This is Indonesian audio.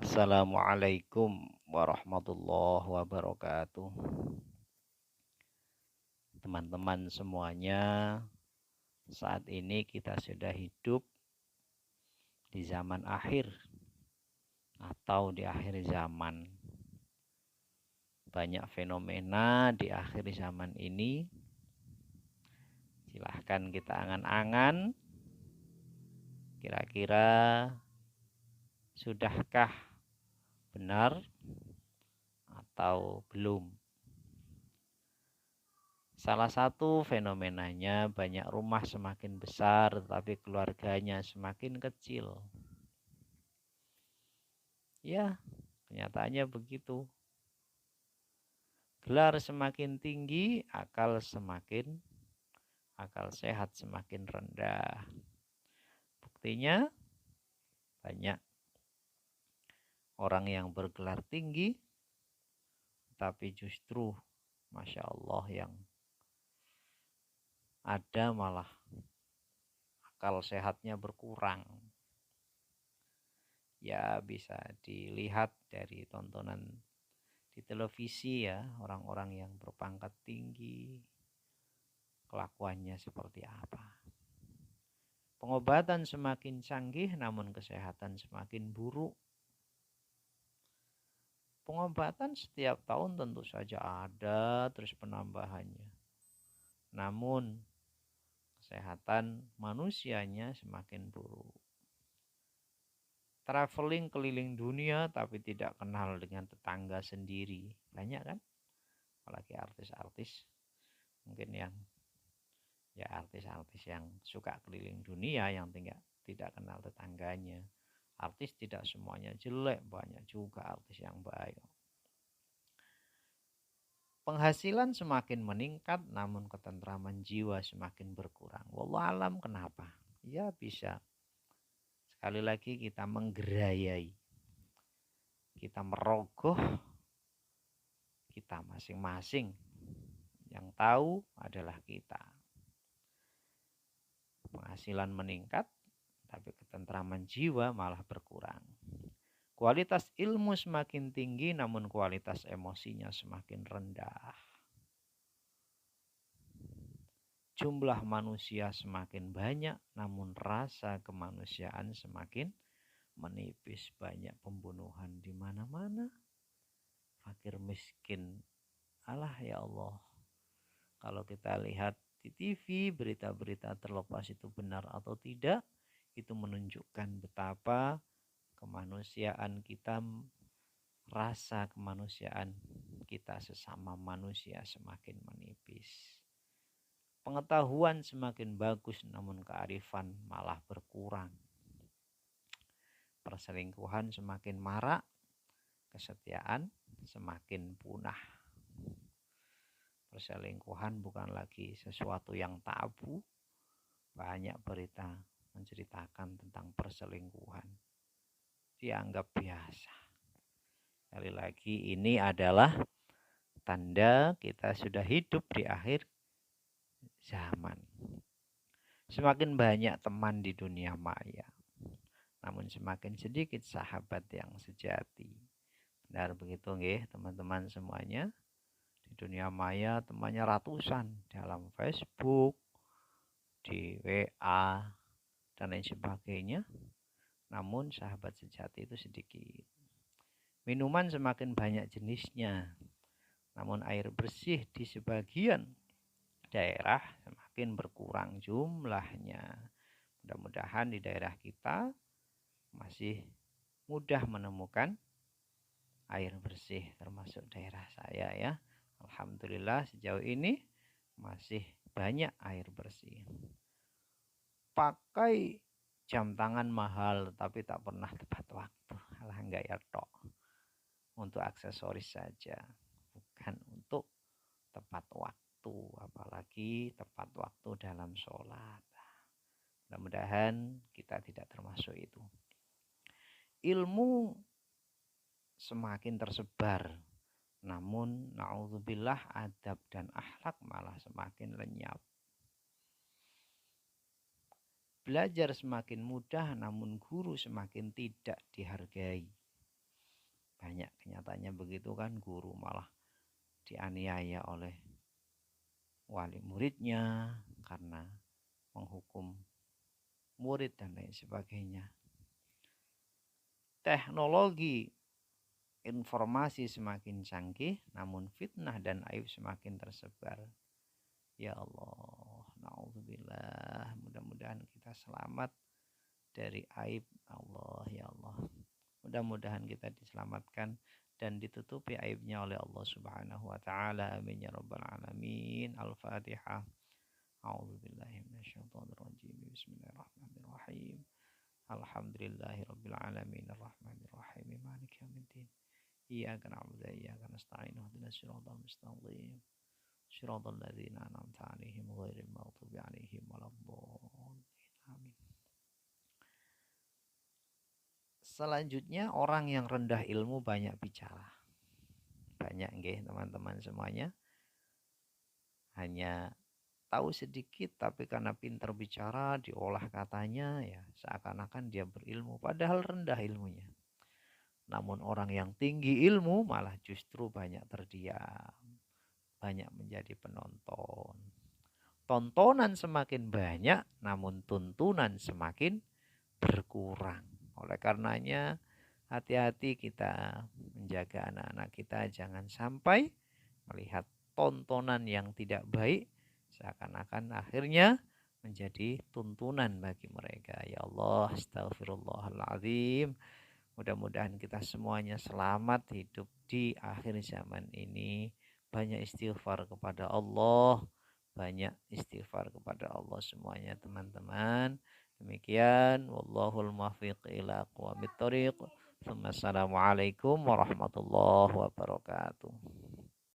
Assalamualaikum warahmatullahi wabarakatuh. Teman-teman semuanya, saat ini kita sudah hidup di zaman akhir atau di akhir zaman. Banyak fenomena di akhir zaman ini. Silahkan kita angan-angan. Kira-kira sudahkah benar atau belum? Salah satu fenomenanya banyak rumah semakin besar tetapi keluarganya semakin kecil. Ya, kenyataannya begitu. Gelar semakin tinggi, akal sehat semakin rendah. Buktinya banyak orang yang bergelar tinggi tapi justru Masya Allah yang ada malah akal sehatnya berkurang. Ya bisa dilihat dari tontonan di televisi ya, orang-orang yang berpangkat tinggi kelakuannya seperti apa. Pengobatan semakin canggih namun kesehatan semakin buruk. Pengobatan setiap tahun tentu saja ada terus penambahannya. Namun kesehatan manusianya semakin buruk. Traveling keliling dunia tapi tidak kenal dengan tetangga sendiri. Banyak kan? Apalagi artis-artis mungkin yang ya artis-artis yang suka keliling dunia yang tidak kenal tetangganya. Artis tidak semuanya jelek, banyak juga artis yang baik. Penghasilan semakin meningkat namun ketentraman jiwa semakin berkurang. Wallah alam kenapa? Ya bisa. Sekali lagi kita menggerayai. Kita merogoh kita masing-masing. Yang tahu adalah kita. Penghasilan meningkat tapi ketentraman jiwa malah berkurang. Kualitas ilmu semakin tinggi namun kualitas emosinya semakin rendah. Jumlah manusia semakin banyak namun rasa kemanusiaan semakin menipis. Banyak pembunuhan di mana-mana. Fakir miskin. Alah ya Allah. Kalau kita lihat di TV berita-berita terlepas itu benar atau tidak, itu menunjukkan betapa kemanusiaan kita, rasa kemanusiaan kita sesama manusia semakin menipis. Pengetahuan semakin bagus namun kearifan malah berkurang. Perselingkuhan semakin marak, kesetiaan semakin punah. Perselingkuhan bukan lagi sesuatu yang tabu. Banyak berita menceritakan tentang perselingkuhan. Dianggap biasa. Sekali lagi ini adalah tanda kita sudah hidup di akhir zaman. Semakin banyak teman di dunia maya, namun semakin sedikit sahabat yang sejati. Benar begitu nggih, teman-teman semuanya? Di dunia maya temannya ratusan dalam Facebook, di WA, dan lain sebagainya. Namun sahabat sejati itu sedikit. Minuman semakin banyak jenisnya, namun air bersih di sebagian daerah semakin berkurang jumlahnya. Mudah-mudahan di daerah kita masih mudah menemukan air bersih, termasuk daerah saya ya. Alhamdulillah sejauh ini masih banyak air bersih. Pakai jam tangan mahal tapi tak pernah tepat waktu. Alah enggak ya tok. Untuk aksesoris saja, bukan untuk tepat waktu, apalagi tepat waktu dalam sholat. Mudah-mudahan kita tidak termasuk itu. Ilmu semakin tersebar, namun na'udzubillah adab dan akhlak malah semakin lenyap. Belajar semakin mudah, namun guru semakin tidak dihargai. Banyak kenyataannya begitu kan, guru malah dianiaya oleh wali muridnya karena menghukum murid dan lain sebagainya. Teknologi informasi semakin canggih, namun fitnah dan aib semakin tersebar. Ya Allah, naudzubillah. Mudah-mudahan kita selamat dari aib. Allah, ya Allah. Mudah-mudahan kita diselamatkan dan ditutupi aibnya oleh Allah Subhanahu wa taala. Amin ya rabbal alamin. Al-Fatihah. A'udzubillahi minasyaitonirrajim. Bismillahirrahmanirrahim. Alhamdulillahirabbil alamin arrahmanir rahim maliki yaumiddin. Iyyaka na'budu wa iyyaka nasta'in ihdinas siratal mustaqim. Shiratal ladzina an'amta 'alaihim ghairil maghdubi 'alaihim waladdallin. Amin. Selanjutnya orang yang rendah ilmu banyak bicara. Banyak nggih teman-teman semuanya. Hanya tahu sedikit tapi karena pintar bicara diolah katanya ya seakan-akan dia berilmu padahal rendah ilmunya. Namun orang yang tinggi ilmu malah justru banyak terdiam, banyak menjadi penonton. Tontonan semakin banyak namun tuntunan semakin berkurang. Oleh karenanya hati-hati kita menjaga anak-anak kita jangan sampai melihat tontonan yang tidak baik seakan-akan akhirnya menjadi tuntunan bagi mereka. Ya Allah, astagfirullahaladzim. Mudah-mudahan kita semuanya selamat hidup di akhir zaman ini. Banyak istighfar kepada Allah. Banyak istighfar kepada Allah semuanya teman-teman. Demikian. Wallahul muwaffiq ila aqwamit thoriq. Assalamualaikum warahmatullahi wabarakatuh.